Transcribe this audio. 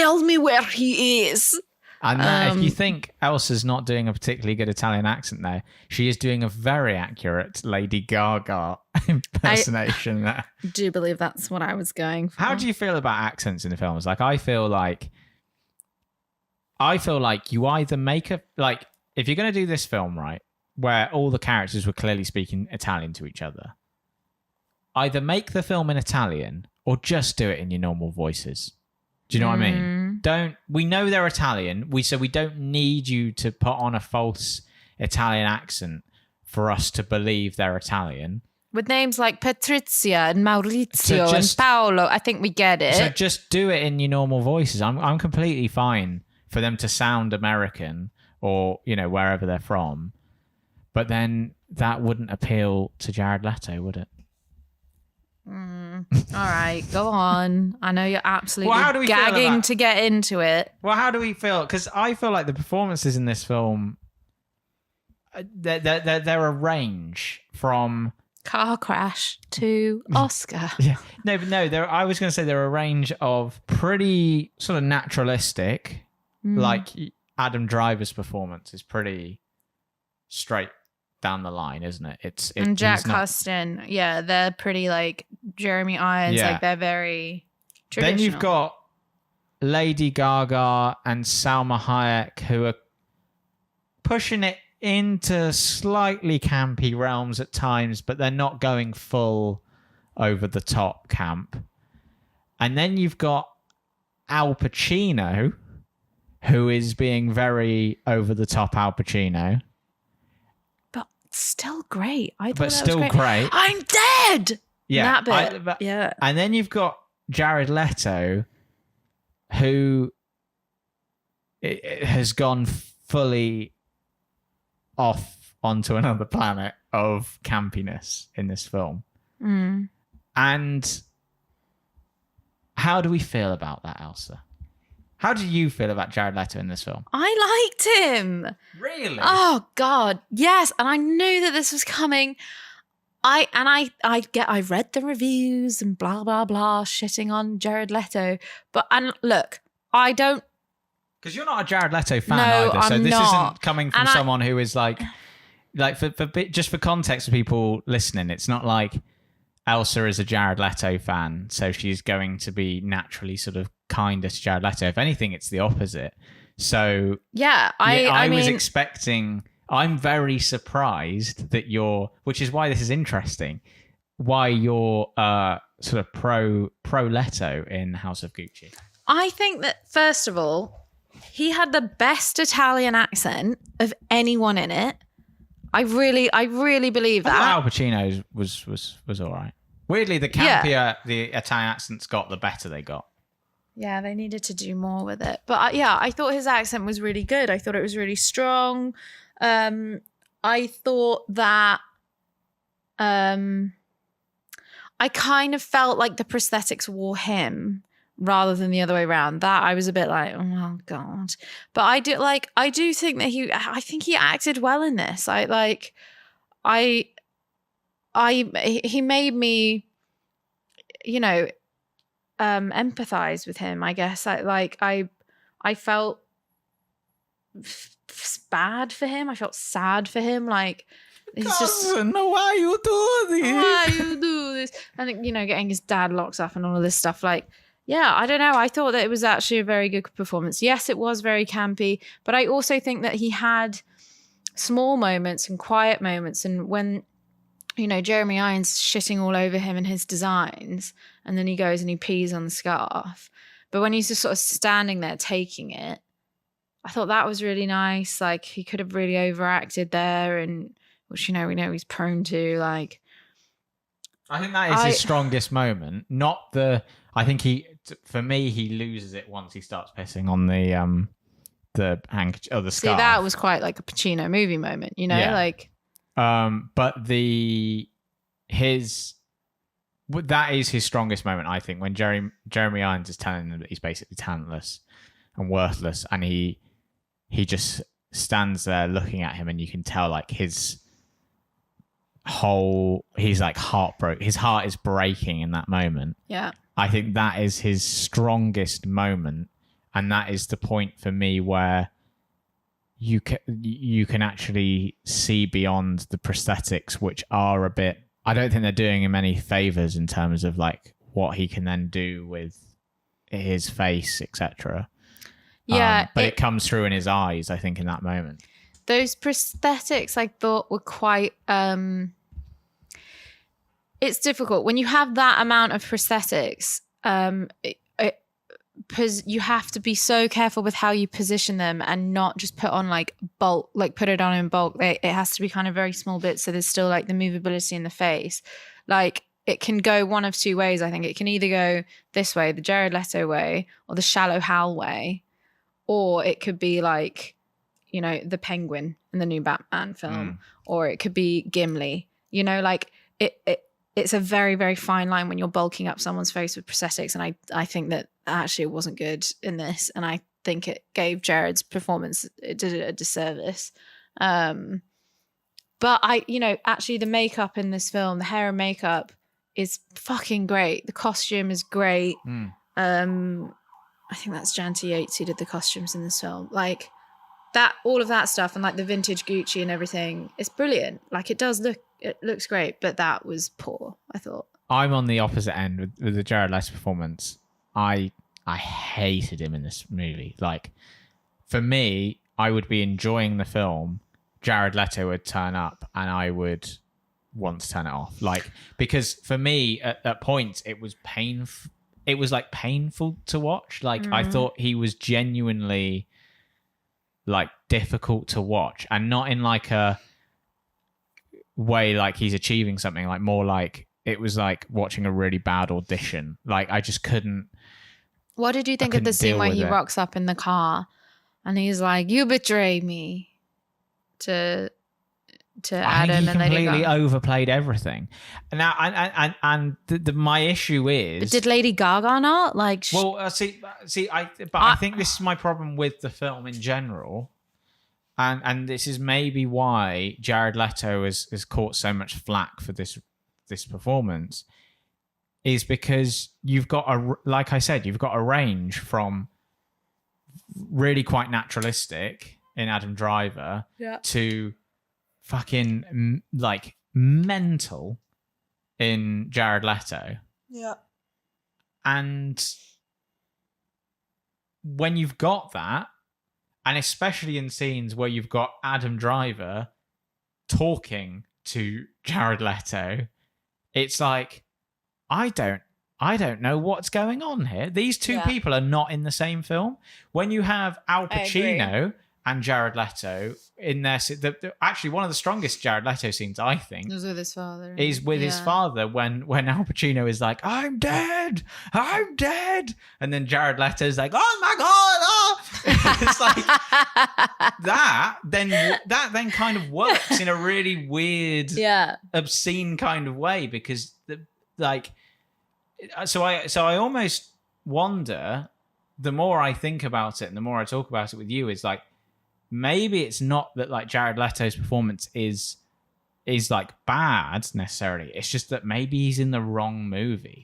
tell me where he is. And if you think Elsa's not doing a particularly good Italian accent there, she is doing a very accurate Lady Gaga impersonation there. I do believe that's what I was going for. How do you feel about accents in the films? Like, I feel like you either make if you're going to do this film, right, where all the characters were clearly speaking Italian to each other, either make the film in Italian or just do it in your normal voices. Do you know what I mean? We know they're Italian, so we don't need you to put on a false Italian accent for us to believe they're Italian. With names like Patrizia and Maurizio and Paolo, I think we get it. So just do it in your normal voices. I'm completely fine for them to sound American or, wherever they're from. But then that wouldn't appeal to Jared Leto, would it? All right, go on. I know you're absolutely gagging to get into it. Well, how do we feel? Because I feel like the performances in this film, they're a range from car crash to Oscar. Yeah, no, I was going to say they're a range of pretty sort of naturalistic, like Adam Driver's performance is pretty straight down the line, isn't it? And Jack Huston, yeah, they're pretty like Jeremy Irons, like they're very traditional. Then you've got Lady Gaga and Salma Hayek, who are pushing it into slightly campy realms at times, but they're not going full over the top camp. And then you've got Al Pacino, who is being very over the top Al Pacino. Still great. But still great. I'm dead. Yeah. That bit. Yeah. And then you've got Jared Leto, who has gone fully off onto another planet of campiness in this film. And how do we feel about that, Elsa? How do you feel about Jared Leto in this film? I liked him. Really? Oh God, yes. And I knew that this was coming. I read the reviews and blah blah blah, shitting on Jared Leto. And look, I don't. Because you're not a Jared Leto fan either, so this isn't coming from someone who is like for context for people listening. It's not like Elsa is a Jared Leto fan, so she's going to be naturally sort of kinder to Jared Leto. If anything, it's the opposite. So I was expecting. I'm very surprised that which is why this is interesting. Why you're sort of pro Leto in House of Gucci. I think that first of all, he had the best Italian accent of anyone in it. I really believe that. Al Pacino's was all right. Weirdly, the campier the Italian accents got, the better they got. Yeah, they needed to do more with it. But I thought his accent was really good. I thought it was really strong. I thought that I kind of felt like the prosthetics wore him rather than the other way around. That I was a bit like, oh God. But I do think that I think he acted well in this. He made me, empathize with him, I guess. I felt bad for him. I felt sad for him. Like, he's just, why you do this? Why you do this? And getting his dad locked up and all of this stuff. Like, yeah, I don't know. I thought that it was actually a very good performance. Yes, it was very campy, but I also think that he had small moments and quiet moments. And when, Jeremy Irons shitting all over him and his designs, and then he goes and he pees on the scarf. But when he's just sort of standing there taking it, I thought that was really nice. Like, he could have really overacted there, and which, we know he's prone to. Like, I think that is his strongest moment. I think for me, he loses it once he starts pissing on the handkerchief or the scarf. See, that was quite like a Pacino movie moment, But that is his strongest moment, I think, when Jeremy Irons is telling him that he's basically talentless and worthless, and he just stands there looking at him, and you can tell like he's like heartbroken. His heart is breaking in that moment. Yeah. I think that is his strongest moment, and that is the point for me where you can actually see beyond the prosthetics, which are a bit. I don't think they're doing him any favors in terms of like what he can then do with his face, etc. Yeah, but it comes through in his eyes, I think, in that moment. Those prosthetics I thought were quite it's difficult when you have that amount of prosthetics. You have to be so careful with how you position them and not just put on like bulk, like put it on in bulk. It has to be kind of very small bits, so there's still like the movability in the face. Like it can go one of two ways. I think it can either go this way, the Jared Leto way, or the Shallow Hal way, or it could be like, you know, the Penguin in the new Batman film, or it could be Gimli. You know, like it's a very, very fine line when you're bulking up someone's face with prosthetics. And I think that actually it wasn't good in this. And I think it gave Jared's performance, it did it a disservice. But actually the makeup in this film, the hair and makeup is fucking great. The costume is great. I think that's Janty Yates who did the costumes in this film. Like that, all of that stuff, and like the vintage Gucci and everything, it's brilliant. Like it looks great, but that was poor, I thought. I'm on the opposite end with the Jared Leto performance. I hated him in this movie. Like, for me, I would be enjoying the film. Jared Leto would turn up and I would want to turn it off. Like, because for me, at points, it was painful. It was like painful to watch. Like, I thought he was genuinely like difficult to watch, and not in like a way like he's achieving something, like more like it was like watching a really bad audition. Like I just couldn't. What did you think of the scene where he rocks up in the car and he's like, "You betray me," to Adam, and then he completely overplayed everything. Now, and my issue is, but did Lady Gaga not like? I think this is my problem with the film in general, and this is maybe why Jared Leto has caught so much flack for this performance, is because you've got like I said, you've got a range from really quite naturalistic in Adam Driver to fucking like mental in Jared Leto. Yeah. And when you've got that, and especially in scenes where you've got Adam Driver talking to Jared Leto, it's like, I don't know what's going on here. These two people are not in the same film. When you have Al Pacino and Jared Leto in there, actually one of the strongest Jared Leto scenes, I think, was with his father. Is with his father when Al Pacino is like, "I'm dead," and then Jared Leto's like, "Oh my god!" Oh. It's like that. Then kind of works in a really weird, obscene kind of way, because So I almost wonder, the more I think about it and the more I talk about it with you, is like, maybe it's not that like Jared Leto's performance is like bad necessarily. It's just that maybe he's in the wrong movie.